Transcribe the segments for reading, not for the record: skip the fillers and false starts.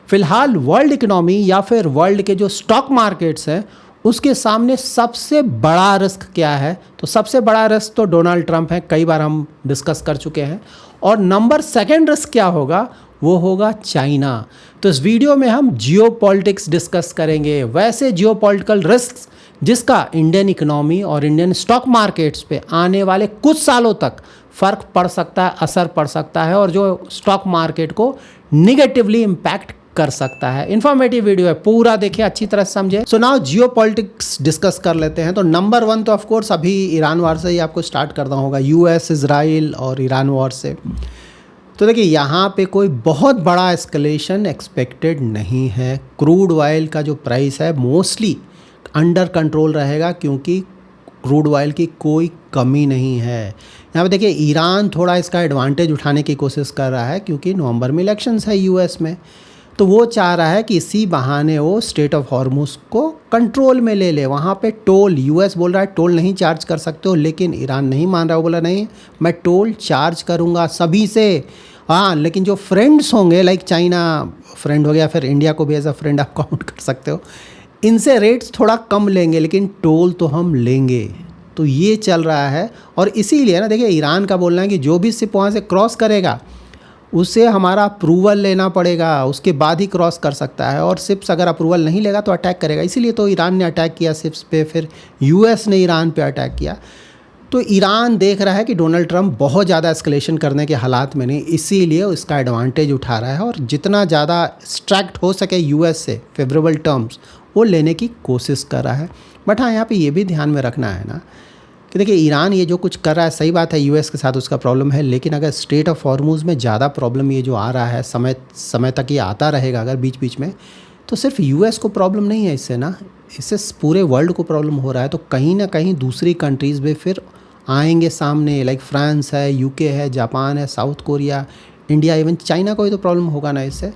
फिलहाल world economy या फिर वर्ल्ड के जो स्टॉक मार्केट्स हैं उसके सामने सबसे बड़ा रिस्क क्या है? तो सबसे बड़ा रिस्क तो डोनाल्ड ट्रंप है, कई बार हम डिस्कस कर चुके हैं। और नंबर सेकंड रिस्क क्या होगा? वो होगा चाइना। तो इस वीडियो में हम जियोपॉलिटिक्स डिस्कस करेंगे, वैसे जियोपॉलिटिकल रिस्क जिसका इंडियन इकोनॉमी और इंडियन स्टॉक मार्केट्स पे आने वाले कुछ सालों तक फ़र्क पड़ सकता है, असर पड़ सकता है और जो स्टॉक मार्केट को निगेटिवली इम्पैक्ट कर सकता है। इन्फॉर्मेटिव वीडियो है, पूरा देखिए, अच्छी तरह से समझे। सो नाउ जियोपॉलिटिक्स डिस्कस कर लेते हैं। तो नंबर वन तो ऑफ कोर्स अभी ईरान वॉर से ही आपको स्टार्ट करना होगा, यूएस इजराइल और ईरान वॉर से। तो देखिए यहाँ पे कोई बहुत बड़ा एस्केलेशन एक्सपेक्टेड नहीं है। क्रूड ऑयल का जो प्राइस है मोस्टली अंडर कंट्रोल रहेगा क्योंकि क्रूड ऑयल की कोई कमी नहीं है। यहाँ पे देखिए ईरान थोड़ा इसका एडवांटेज उठाने की कोशिश कर रहा है क्योंकि नवंबर में इलेक्शंस है यूएस में, तो वो चाह रहा है कि इसी बहाने वो स्ट्रेट ऑफ हॉर्मुज को कंट्रोल में ले ले। वहाँ पे टोल, यूएस बोल रहा है टोल नहीं चार्ज कर सकते हो, लेकिन ईरान नहीं मान रहा है। वो बोला नहीं, मैं टोल चार्ज करूँगा सभी से। हाँ, लेकिन जो फ्रेंड्स होंगे, लाइक चाइना फ्रेंड हो गया, फिर इंडिया को भी एज अ फ्रेंड आप काउंट कर सकते हो, इनसे रेट्स थोड़ा कम लेंगे लेकिन टोल तो हम लेंगे। तो ये चल रहा है और इसीलिए ना देखिए ईरान का बोलना है कि जो भी शिप वहाँ से क्रॉस करेगा उसे हमारा अप्रूवल लेना पड़ेगा, उसके बाद ही क्रॉस कर सकता है। और शिप्स अगर अप्रूवल नहीं लेगा तो अटैक करेगा। इसीलिए तो ईरान ने अटैक किया शिप्स पे, फिर यूएस ने ईरान पे अटैक किया। तो ईरान देख रहा है कि डोनाल्ड ट्रंप बहुत ज़्यादा एस्केलेशन करने के हालात में नहीं, इसीलिए उसका एडवांटेज उठा रहा है और जितना ज़्यादा एक्सट्रैक्ट हो सके यूएस से फेवरेबल टर्म्स वो लेने की कोशिश कर रहा है। बट हाँ, यहाँ पे ये भी ध्यान में रखना है ना कि देखिए ईरान ये जो कुछ कर रहा है, सही बात है यूएस के साथ उसका प्रॉब्लम है, लेकिन अगर स्ट्रेट ऑफ हॉर्मुज में ज़्यादा प्रॉब्लम ये जो आ रहा है, समय तक ये आता रहेगा अगर बीच बीच में, तो सिर्फ यूएस को प्रॉब्लम नहीं है इससे ना, इससे पूरे वर्ल्ड को प्रॉब्लम हो रहा है। तो कहीं ना कहीं दूसरी कंट्रीज़ में फिर आएंगे सामने, लाइक फ्रांस है, यूके है, जापान है, south Korea, India, even China को ही तो प्रॉब्लम होगा ना इससे।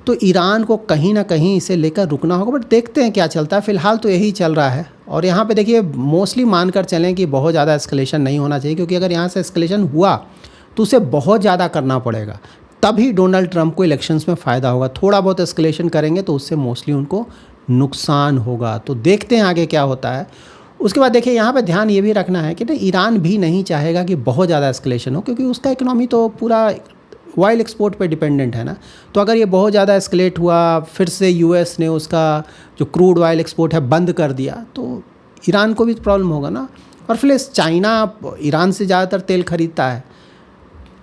तो ईरान को कहीं ना कहीं इसे लेकर रुकना होगा, बट देखते हैं क्या चलता है। फ़िलहाल तो यही चल रहा है और यहाँ पे देखिए मोस्टली मानकर चलें कि बहुत ज़्यादा एस्केलेशन नहीं होना चाहिए, क्योंकि अगर यहाँ से एस्केलेशन हुआ तो उसे बहुत ज़्यादा करना पड़ेगा, तभी डोनाल्ड ट्रंप को इलेक्शंस में फ़ायदा होगा। थोड़ा बहुत एस्केलेशन करेंगे तो उससे मोस्टली उनको नुकसान होगा। तो देखते हैं आगे क्या होता है। उसके बाद देखिए यहाँ पे ध्यान ये भी रखना है कि ईरान भी नहीं चाहेगा कि बहुत ज़्यादा एस्केलेशन हो, क्योंकि उसका इकोनॉमी तो पूरा ऑयल एक्सपोर्ट पे डिपेंडेंट है ना। तो अगर ये बहुत ज़्यादा एस्केलेट हुआ, फिर से यूएस ने उसका जो क्रूड ऑयल एक्सपोर्ट है बंद कर दिया, तो ईरान को भी प्रॉब्लम होगा ना। और फिर चाइना ईरान से ज़्यादातर तेल खरीदता है,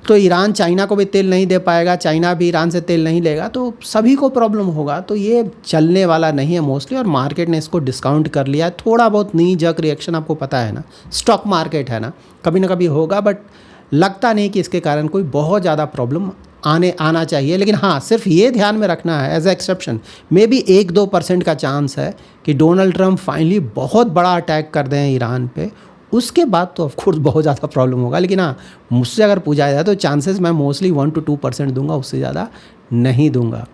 तो ईरान चाइना को भी तेल नहीं दे पाएगा, चाइना भी ईरान से तेल नहीं लेगा, तो सभी को प्रॉब्लम होगा। तो ये चलने वाला नहीं है मोस्टली, और मार्केट ने इसको डिस्काउंट कर लिया है। थोड़ा बहुत नी जक रिएक्शन आपको पता है ना, स्टॉक मार्केट है ना, कभी ना कभी होगा, बट लगता नहीं कि इसके कारण कोई बहुत ज़्यादा प्रॉब्लम आना चाहिए। लेकिन हाँ, सिर्फ ये ध्यान में रखना है as a exception, maybe 1-2% का चांस है कि डोनाल्ड ट्रंप फाइनली बहुत बड़ा अटैक कर दें ईरान पे। उसके बाद तो ऑफकोर्स बहुत ज़्यादा प्रॉब्लम होगा। लेकिन हाँ, मुझसे अगर पूछा जाए तो चांसेस मैं मोस्टली 1-2% दूंगा, उससे ज़्यादा नहीं दूंगा।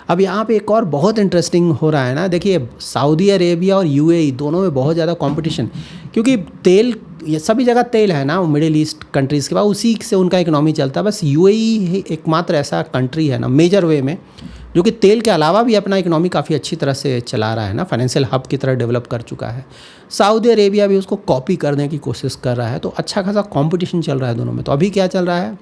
अब यहाँ पे एक और बहुत इंटरेस्टिंग हो रहा है ना, देखिए सऊदी अरेबिया और यूएई दोनों में बहुत ज़्यादा कंपटीशन, क्योंकि तेल, ये सभी जगह तेल है ना मिडिल ईस्ट कंट्रीज़ के बाद, उसी से उनका इकोनॉमी चलता है। बस यूएई एकमात्र ऐसा कंट्री है ना मेजर वे में जो कि तेल के अलावा भी अपना इकोनॉमी काफ़ी अच्छी तरह से चला रहा है ना, फाइनेंशियल हब की तरह डेवलप कर चुका है। सऊदी अरेबिया भी उसको कॉपी करने की कोशिश कर रहा है, तो अच्छा खासा कंपटीशन चल रहा है दोनों में। तो अभी क्या चल रहा है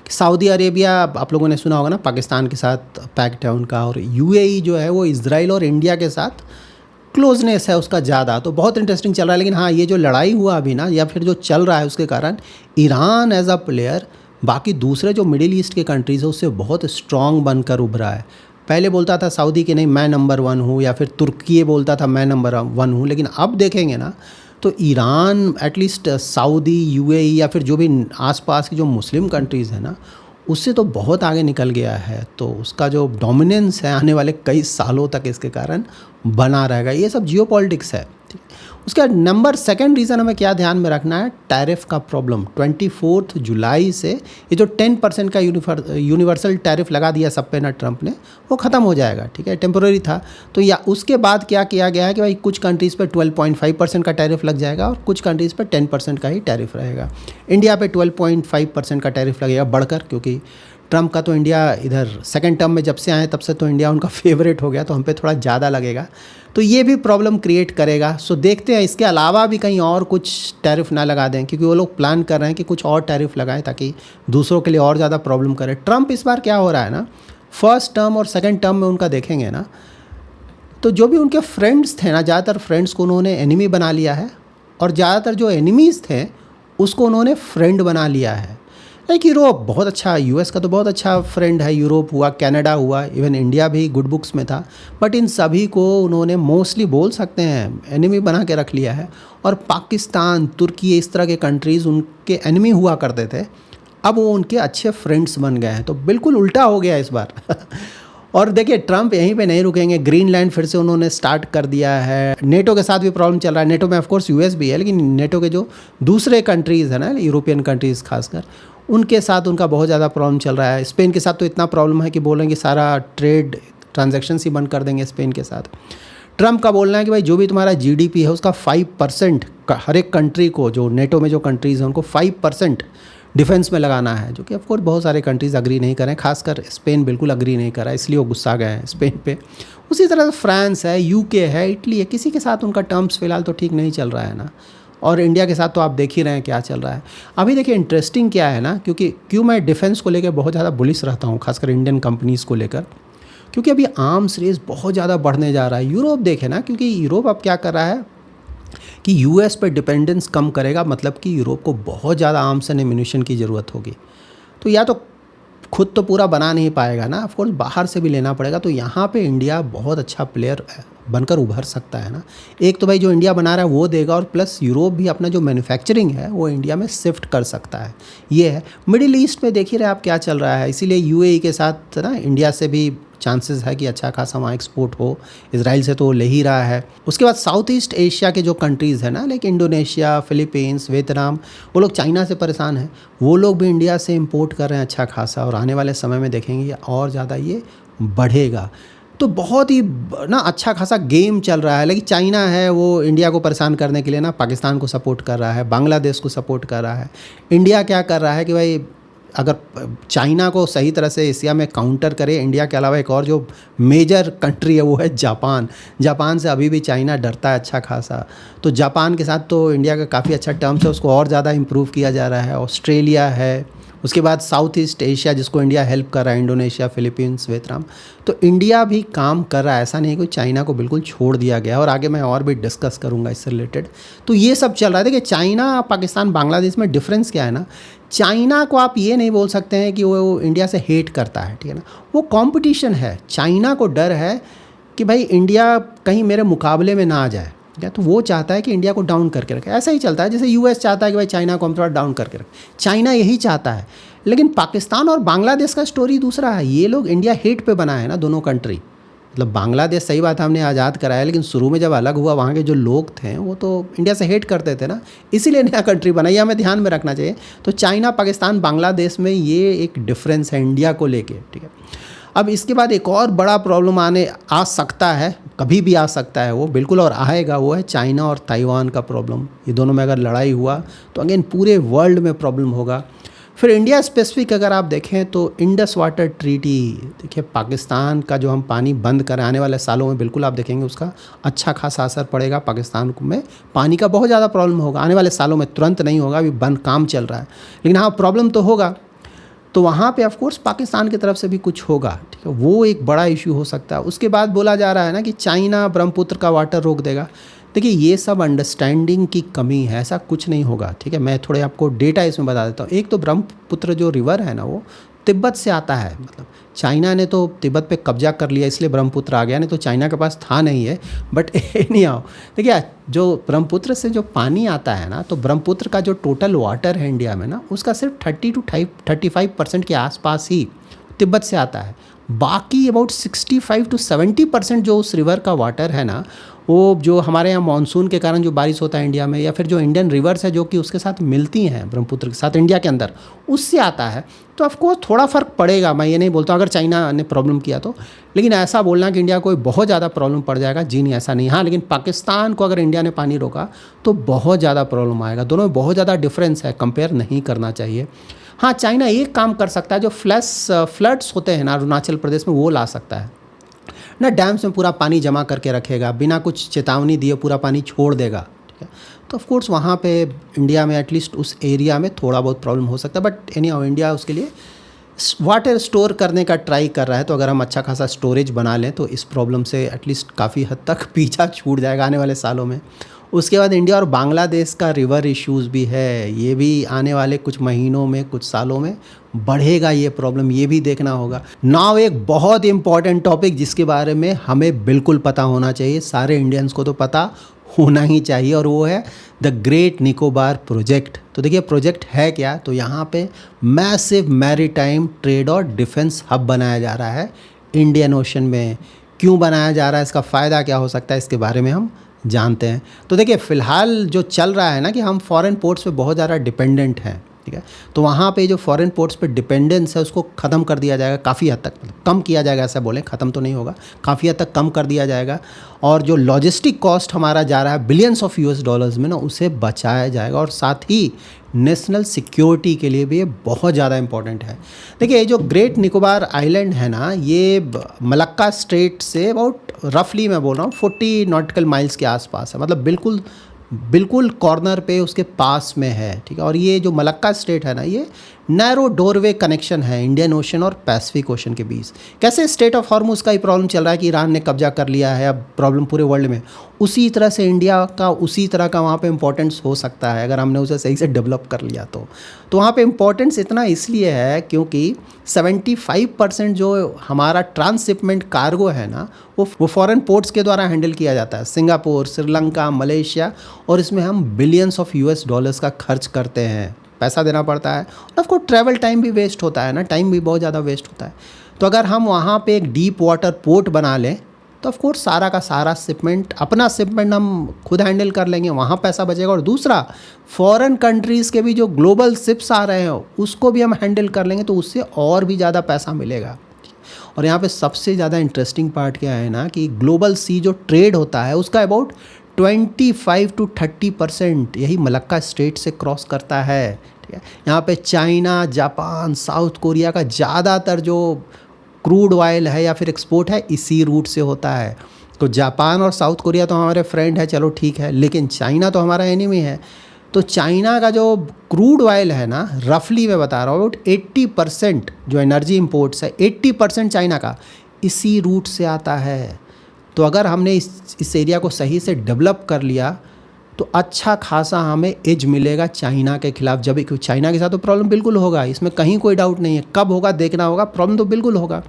कि सऊदी अरेबिया, आप लोगों ने सुना होगा ना, पाकिस्तान के साथ पैक्ट है उनका, और यूएई जो है वो इजराइल और इंडिया के साथ क्लोजनेस है उसका ज़्यादा। तो बहुत इंटरेस्टिंग चल रहा है। लेकिन हाँ, ये जो लड़ाई हुआ अभी ना, या फिर जो चल रहा है, उसके कारण ईरान एज अ प्लेयर बाकी दूसरे जो मिडिल ईस्ट के कंट्रीज़ है उससे बहुत स्ट्रॉन्ग बनकर उभरा है। पहले बोलता था सऊदी कि नहीं मैं नंबर 1 हूँ, या फिर तुर्की बोलता था मैं नंबर 1 हूँ, लेकिन अब देखेंगे ना तो ईरान एटलीस्ट सऊदी, यूएई या फिर जो भी आसपास की जो मुस्लिम कंट्रीज़ हैं ना, उससे तो बहुत आगे निकल गया है। तो उसका जो डोमिनेंस है आने वाले कई सालों तक इसके कारण बना रहेगा। ये सब जियोपॉलिटिक्स है। ठीक, उसका नंबर सेकंड रीज़न हमें क्या ध्यान में रखना है, टैरिफ का प्रॉब्लम। 24 जुलाई से ये जो 10% का यूनिवर्सल टैरिफ लगा दिया सब पे ना ट्रंप ने, वो ख़त्म हो जाएगा। ठीक है, टेम्पोररी था। तो या उसके बाद क्या किया गया है कि भाई कुछ कंट्रीज़ पे 12.5% का टैरिफ लग जाएगा और कुछ कंट्रीज़ पे 10% का ही टैरिफ रहेगा। इंडिया पे 12.5% का टैरिफ लगेगा बढ़कर, क्योंकि ट्रम्प का तो इंडिया इधर सेकंड टर्म में जब से आए तब से तो इंडिया उनका फेवरेट हो गया, तो हम पे थोड़ा ज़्यादा लगेगा, तो ये भी प्रॉब्लम क्रिएट करेगा। सो देखते हैं इसके अलावा भी कहीं और कुछ टैरिफ ना लगा दें, क्योंकि वो लोग प्लान कर रहे हैं कि कुछ और टैरिफ लगाएं ताकि दूसरों के लिए और ज़्यादा प्रॉब्लम करे। ट्रम्प इस बार क्या हो रहा है ना, फर्स्ट टर्म और सेकेंड टर्म में उनका देखेंगे ना, तो जो भी उनके फ्रेंड्स थे ना, ज़्यादातर फ्रेंड्स को उन्होंने एनिमी बना लिया है, और ज़्यादातर जो एनिमीज़ थे उसको उन्होंने फ्रेंड बना लिया है। लाइक यूरोप बहुत अच्छा, यूएस का तो बहुत अच्छा फ्रेंड है, यूरोप हुआ, कनाडा हुआ, इवन इंडिया भी गुड बुक्स में था, बट इन सभी को उन्होंने मोस्टली बोल सकते हैं एनिमी बना के रख लिया है। और पाकिस्तान, तुर्की, इस तरह के कंट्रीज़ उनके एनिमी हुआ करते थे, अब वो उनके अच्छे फ्रेंड्स बन गए हैं, तो बिल्कुल उल्टा हो गया इस बार। और देखिए ट्रम्प यहीं पे नहीं रुकेंगे, ग्रीनलैंड फिर से उन्होंने स्टार्ट कर दिया है। नेटो के साथ भी प्रॉब्लम चल रहा है, नेटो में ऑफ कोर्स यूएस भी है, लेकिन नेटो के जो दूसरे कंट्रीज़ हैं ना, यूरोपियन कंट्रीज़ खासकर, उनके साथ उनका बहुत ज़्यादा प्रॉब्लम चल रहा है। स्पेन के साथ तो इतना प्रॉब्लम है कि बोलेंगे सारा ट्रेड ट्रांजैक्शन ही बंद कर देंगे स्पेन के साथ। ट्रम्प का बोलना है कि भाई जो भी तुम्हारा जीडीपी है उसका 5% हर एक कंट्री को, जो नेटो में जो कंट्रीज़ हैं उनको 5% डिफेंस में लगाना है, जो कि ऑफकोर्स बहुत सारे कंट्रीज़ अग्री नहीं करें, खासकर स्पेन बिल्कुल अग्री नहीं करा, इसलिए वो गुस्सा गए हैं स्पेन पे। उसी तरह से फ्रांस है, यूके है, इटली है, किसी के साथ उनका टर्म्स फ़िलहाल तो ठीक नहीं चल रहा है ना। और इंडिया के साथ तो आप देख ही रहे हैं क्या चल रहा है। अभी देखिए इंटरेस्टिंग क्या है ना, क्योंकि क्यों मैं डिफेंस को लेकर बहुत ज़्यादा बुलिश रहता हूँ, खासकर इंडियन कंपनीज़ को लेकर, क्योंकि अभी आर्म्स रेस बहुत ज़्यादा बढ़ने जा रहा है। यूरोप देखे ना, क्योंकि यूरोप अब क्या कर रहा है कि यूएस पर डिपेंडेंस कम करेगा, मतलब कि यूरोप को बहुत ज़्यादा आर्म्स एंड एम्यूनिशन की ज़रूरत होगी, तो या तो खुद तो पूरा बना नहीं पाएगा ना, ऑफकोर्स बाहर से भी लेना पड़ेगा। तो यहाँ पे इंडिया बहुत अच्छा प्लेयर बनकर उभर सकता है ना। एक तो भाई जो इंडिया बना रहा है वो देगा, और प्लस यूरोप भी अपना जो मैन्युफैक्चरिंग है वो इंडिया में शिफ्ट कर सकता है। ये है। मिडिल ईस्ट में देख ही रहे आप क्या चल रहा है, इसीलिए यूएई के साथ ना इंडिया से भी चांसेस है कि अच्छा खासा वहाँ एक्सपोर्ट हो। इजराइल से तो वो ले ही रहा है। उसके बाद साउथ ईस्ट एशिया के जो कंट्रीज़ हैं ना, लाइक इंडोनेशिया, फिलीपींस, वियतनाम, वो लोग चाइना से परेशान हैं, वो लोग भी इंडिया से इंपोर्ट कर रहे हैं अच्छा खासा, और आने वाले समय में देखेंगे और ज़्यादा ये बढ़ेगा। तो बहुत ही ना अच्छा खासा गेम चल रहा है। लेकिन चाइना है वो इंडिया को परेशान करने के लिए ना पाकिस्तान को सपोर्ट कर रहा है, बांग्लादेश को सपोर्ट कर रहा है। इंडिया क्या कर रहा है कि भाई अगर चाइना को सही तरह से एशिया में काउंटर करे, इंडिया के अलावा एक और जो मेजर कंट्री है वो है जापान। जापान से अभी भी चाइना डरता है अच्छा खासा, तो जापान के साथ तो इंडिया का काफ़ी अच्छा टर्म्स है, उसको और ज़्यादा इम्प्रूव किया जा रहा है। ऑस्ट्रेलिया है, उसके बाद साउथ ईस्ट एशिया जिसको इंडिया हेल्प कर रहा है, इंडोनेशिया, फिलीपींस, वियतनाम। तो इंडिया भी काम कर रहा है, ऐसा नहीं है कि चाइना को बिल्कुल छोड़ दिया गया, और आगे मैं और भी डिस्कस करूंगा इससे रिलेटेड। तो ये सब चल रहा है। देखिए चाइना, पाकिस्तान, बांग्लादेश में डिफरेंस क्या है ना, चाइना को आप ये नहीं बोल सकते हैं कि वो इंडिया से हेट करता है, ठीक है ना, वो कंपटीशन है। चाइना को डर है कि भाई इंडिया कहीं मेरे मुकाबले में ना आ जाए, या तो वो चाहता है कि इंडिया को डाउन करके रखे। ऐसा ही चलता है जैसे यूएस चाहता है कि भाई चाइना को हम थोड़ा डाउन करके रखें, चाइना यही चाहता है। लेकिन पाकिस्तान और बांग्लादेश का स्टोरी दूसरा है। ये लोग इंडिया हेट पे बना है ना दोनों कंट्री। मतलब बांग्लादेश सही बात हमने आज़ाद कराया, लेकिन शुरू में जब अलग हुआ वहाँ के जो लोग थे वो तो इंडिया से हेट करते थे ना, इसीलिए नया कंट्री बना। ये हमें ध्यान में रखना चाहिए। तो चाइना, पाकिस्तान, बांग्लादेश में ये एक डिफरेंस है इंडिया को लेके, ठीक है। अब इसके बाद एक और बड़ा प्रॉब्लम आ सकता है, कभी भी आ सकता है वो बिल्कुल, और आएगा, वो है चाइना और ताइवान का प्रॉब्लम। ये दोनों में अगर लड़ाई हुआ तो अगेन पूरे वर्ल्ड में प्रॉब्लम होगा। फिर इंडिया स्पेसिफिक अगर आप देखें तो इंडस वाटर ट्रीटी, देखिए पाकिस्तान का जो हम पानी बंद करें आने वाले सालों में, बिल्कुल आप देखेंगे उसका अच्छा खासा असर पड़ेगा। पाकिस्तान में पानी का बहुत ज़्यादा प्रॉब्लम होगा आने वाले सालों में, तुरंत नहीं होगा, अभी बंद काम चल रहा है, लेकिन हाँ प्रॉब्लम तो होगा। तो वहाँ पे ऑफ कोर्स पाकिस्तान की तरफ से भी कुछ होगा, ठीक है, वो एक बड़ा इशू हो सकता है। उसके बाद बोला जा रहा है ना कि चाइना ब्रह्मपुत्र का वाटर रोक देगा। देखिए ये सब अंडरस्टैंडिंग की कमी है, ऐसा कुछ नहीं होगा, ठीक है। मैं थोड़े आपको डेटा इसमें बता देता हूँ। एक तो ब्रह्मपुत्र जो रिवर है ना वो तिब्बत से आता है, मतलब चाइना ने तो तिब्बत पे कब्जा कर लिया इसलिए ब्रह्मपुत्र आ गया, नहीं तो चाइना के पास था नहीं है। बट नहीं आओ, देखिए जो ब्रह्मपुत्र से जो पानी आता है ना, तो ब्रह्मपुत्र का जो टोटल वाटर है इंडिया में ना, उसका सिर्फ 30-35% के आसपास ही तिब्बत से आता है। बाकी अबाउट 65-70% जो उस रिवर का वाटर है ना, वो जो हमारे यहाँ मानसून के कारण जो बारिश होता है इंडिया में, या फिर जो इंडियन रिवर्स है जो कि उसके साथ मिलती हैं ब्रह्मपुत्र के साथ इंडिया के अंदर, उससे आता है। तो ऑफकोर्स थोड़ा फ़र्क पड़ेगा, मैं ये नहीं बोलता अगर चाइना ने प्रॉब्लम किया तो, लेकिन ऐसा बोलना कि इंडिया को बहुत ज़्यादा प्रॉब्लम पड़ जाएगा, जी नहीं, ऐसा नहीं। हाँ, लेकिन पाकिस्तान को अगर इंडिया ने पानी रोका तो बहुत ज़्यादा प्रॉब्लम आएगा। दोनों में बहुत ज़्यादा डिफरेंस है, कंपेयर नहीं करना चाहिए। हाँ, चाइना एक काम कर सकता है, जो फ्लड्स होते हैं ना अरुणाचल प्रदेश में, वो ला सकता है ना। डैम्स में पूरा पानी जमा करके रखेगा, बिना कुछ चेतावनी दिए पूरा पानी छोड़ देगा, ठीक है। तो ऑफ कोर्स वहाँ पे इंडिया में एटलीस्ट उस एरिया में थोड़ा बहुत प्रॉब्लम हो सकता है, बट एनी हाउ इंडिया उसके लिए वाटर स्टोर करने का ट्राई कर रहा है। तो अगर हम अच्छा खासा स्टोरेज बना लें तो इस प्रॉब्लम से एटलीस्ट काफ़ी हद तक पीछा छूट जाएगा आने वाले सालों में। उसके बाद इंडिया और बांग्लादेश का रिवर इश्यूज़ भी है, ये भी आने वाले कुछ महीनों में, कुछ सालों में बढ़ेगा ये प्रॉब्लम, ये भी देखना होगा। नाउ एक बहुत इंपॉर्टेंट टॉपिक जिसके बारे में हमें बिल्कुल पता होना चाहिए, सारे इंडियंस को तो पता होना ही चाहिए, और वो है द ग्रेट निकोबार प्रोजेक्ट। तो देखिए प्रोजेक्ट है क्या, तो यहाँ पे मैसिव मैरीटाइम ट्रेड और डिफेंस हब बनाया जा रहा है इंडियन ओशन में। क्यों बनाया जा रहा है, इसका फ़ायदा क्या हो सकता है, इसके बारे में हम जानते हैं। तो देखिए फ़िलहाल जो चल रहा है ना कि हम फॉरेन पोर्ट्स पे बहुत ज़्यादा डिपेंडेंट हैं, ठीक है। तो वहाँ पे जो फॉरेन पोर्ट्स पे डिपेंडेंस है उसको ख़त्म कर दिया जाएगा, काफ़ी हद तक कम किया जाएगा, ऐसा बोलें, ख़त्म तो नहीं होगा, काफ़ी हद तक कम कर दिया जाएगा। और जो लॉजिस्टिक कॉस्ट हमारा जा रहा है बिलियंस ऑफ यूएस डॉलर्स में ना, उसे बचाया जाएगा। और साथ ही नेशनल सिक्योरिटी के लिए भी ये बहुत ज़्यादा इंपॉर्टेंट है। देखिए ये जो ग्रेट निकोबार आइलैंड है ना, ये मलक्का स्ट्रेट से अबाउट रफली मैं बोल रहा हूँ 40 नॉटिकल माइल्स के आसपास है, मतलब बिल्कुल कॉर्नर पे उसके पास में है, ठीक है। और ये जो मलक्का स्टेट है ना, ये नैरो डोरवे कनेक्शन है इंडियन ओशन और पैसिफिक ओशन के बीच। कैसे स्टेट ऑफ हॉर्मुज का ही प्रॉब्लम चल रहा है कि ईरान ने कब्जा कर लिया है, अब प्रॉब्लम पूरे वर्ल्ड में, उसी तरह से इंडिया का उसी तरह का वहाँ पे इम्पोर्टेंस हो सकता है अगर हमने उसे सही से डेवलप कर लिया तो वहाँ पे इम्पोर्टेंस इतना इसलिए है क्योंकि 75% जो हमारा ट्रांसशिपमेंट कार्गो है ना, वो फॉरेन पोर्ट्स के द्वारा हैंडल किया जाता है, सिंगापुर, श्रीलंका, मलेशिया, और इसमें हम बिलियंस ऑफ यूएस डॉलर्स का खर्च करते हैं, पैसा देना पड़ता है, और आपको ट्रैवल टाइम भी वेस्ट होता है ना, टाइम भी बहुत ज़्यादा वेस्ट होता है। तो अगर हम वहाँ पे एक डीप वाटर पोर्ट बना लें तो ऑफ कोर्स सारा का सारा शिपमेंट, अपना शिपमेंट हम खुद हैंडल कर लेंगे, वहाँ पैसा बचेगा। और दूसरा, फॉरेन कंट्रीज़ के भी जो ग्लोबल शिप्स आ रहे हो उसको भी हम हैंडल कर लेंगे, तो उससे और भी ज़्यादा पैसा मिलेगा। और यहाँ पे सबसे ज़्यादा इंटरेस्टिंग पार्ट क्या है ना कि ग्लोबल सी जो ट्रेड होता है उसका अबाउट 25 to 30% यही मलक्का स्टेट से क्रॉस करता है, ठीक है। यहाँ पे चाइना, जापान, साउथ कोरिया का ज़्यादातर जो क्रूड ऑयल है या फिर एक्सपोर्ट है इसी रूट से होता है। तो जापान और साउथ कोरिया तो हमारे फ्रेंड है, चलो ठीक है, लेकिन चाइना तो हमारा एनिमी है। तो चाइना का जो क्रूड ऑयल है ना, रफली मैं बता रहा हूँ, 80% जो एनर्जी इंपोर्ट्स है 80% चाइना का इसी रूट से आता है। तो अगर हमने इस एरिया को सही से डेवलप कर लिया तो अच्छा खासा हमें एज मिलेगा चाइना के खिलाफ। जब क्योंकि चाइना के साथ तो प्रॉब्लम बिल्कुल होगा, इसमें कहीं कोई डाउट नहीं है, कब होगा देखना होगा, प्रॉब्लम तो बिल्कुल होगा।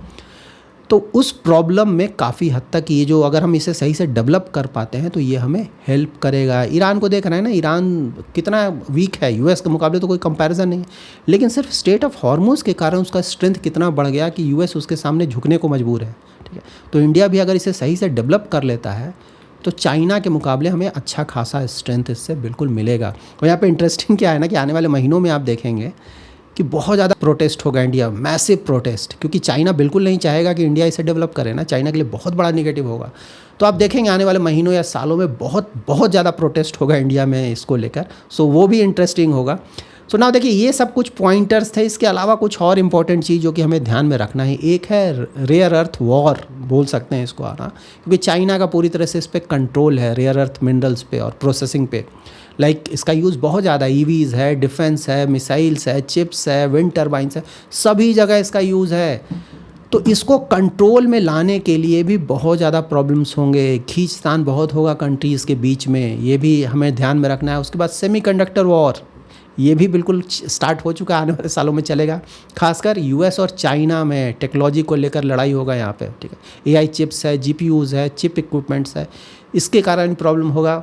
तो उस प्रॉब्लम में काफ़ी हद तक ये जो, अगर हम इसे सही से डेवलप कर पाते हैं तो ये हमें हेल्प करेगा। ईरान को देख रहे हैं ना, ईरान कितना वीक है, यूएस के मुकाबले तो कोई कंपैरिजन नहीं है, लेकिन सिर्फ स्टेट ऑफ हॉर्मुज के कारण उसका स्ट्रेंथ कितना बढ़ गया कि यूएस उसके सामने झुकने को मजबूर है, ठीक है। तो इंडिया भी अगर इसे सही से डेवलप कर लेता है तो चाइना के मुकाबले हमें अच्छा खासा स्ट्रेंथ इससे बिल्कुल मिलेगा। और यहाँ पे इंटरेस्टिंग क्या है ना कि आने वाले महीनों में आप देखेंगे कि बहुत ज़्यादा प्रोटेस्ट होगा इंडिया, मैसिव प्रोटेस्ट, क्योंकि चाइना बिल्कुल नहीं चाहेगा कि इंडिया इसे डेवलप करे ना, चाइना के लिए बहुत बड़ा नेगेटिव होगा। तो आप देखेंगे आने वाले महीनों या सालों में बहुत ज़्यादा प्रोटेस्ट होगा इंडिया में इसको लेकर, सो वो भी इंटरेस्टिंग होगा। सो ना देखिए ये सब कुछ पॉइंटर्स थे, इसके अलावा कुछ और इम्पॉर्टेंट चीज़ जो कि हमें ध्यान में रखना है, एक है रेयर अर्थ वॉर बोल सकते हैं इसको आना, क्योंकि चाइना का पूरी तरह से इस पर कंट्रोल है रेयर अर्थ मिनरल्स पे और प्रोसेसिंग पे। लाइक इसका यूज़ बहुत ज़्यादा, ईवीज़ है, डिफेंस है, मिसाइल्स है, चिप्स है, विंड टर्बाइंस है, सभी जगह इसका यूज़ है। तो इसको कंट्रोल में लाने के लिए भी बहुत ज़्यादा प्रॉब्लम्स होंगे, खींचतान बहुत होगा कंट्रीज़ के बीच में, ये भी हमें ध्यान में रखना है। उसके बाद सेमीकंडक्टर वॉर, ये भी बिल्कुल स्टार्ट हो चुका है, आने वाले सालों में चलेगा। खासकर यूएस और चाइना में टेक्नोलॉजी को लेकर लड़ाई होगा यहाँ पे, ठीक है। एआई चिप्स है, जीपीयूज़ है, चिप इक्विपमेंट्स है, इसके कारण प्रॉब्लम होगा।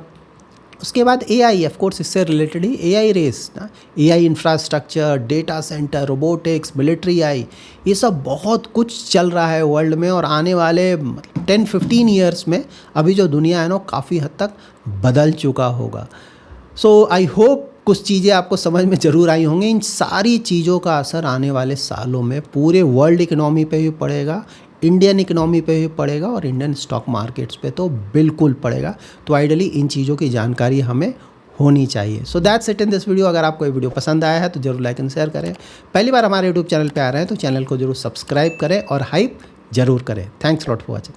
उसके बाद एआई, ऑफ कोर्स इससे रिलेटेड ही एआई रेस ना, AI infrastructure, data center, robotics, military AI, ये सब बहुत कुछ चल रहा है वर्ल्ड में। और आने वाले 10-15 ईयर्स में अभी जो दुनिया है ना काफ़ी हद तक बदल चुका होगा। सो आई होप कुछ चीज़ें आपको समझ में ज़रूर आई होंगी। इन सारी चीज़ों का असर आने वाले सालों में पूरे वर्ल्ड इकनॉमी पे भी पड़ेगा, इंडियन इकनॉमी पे भी पड़ेगा और इंडियन स्टॉक मार्केट्स पे तो बिल्कुल पड़ेगा। तो आइडियली इन चीज़ों की जानकारी हमें होनी चाहिए। So that's it in this video. अगर आपको ये वीडियो पसंद आया है तो जरूर लाइक एंड शेयर करें। पहली बार हमारे यूट्यूब चैनल पे आ रहे हैं तो चैनल को जरूर सब्सक्राइब करें और हाइप जरूर करें। Thanks lot for watching.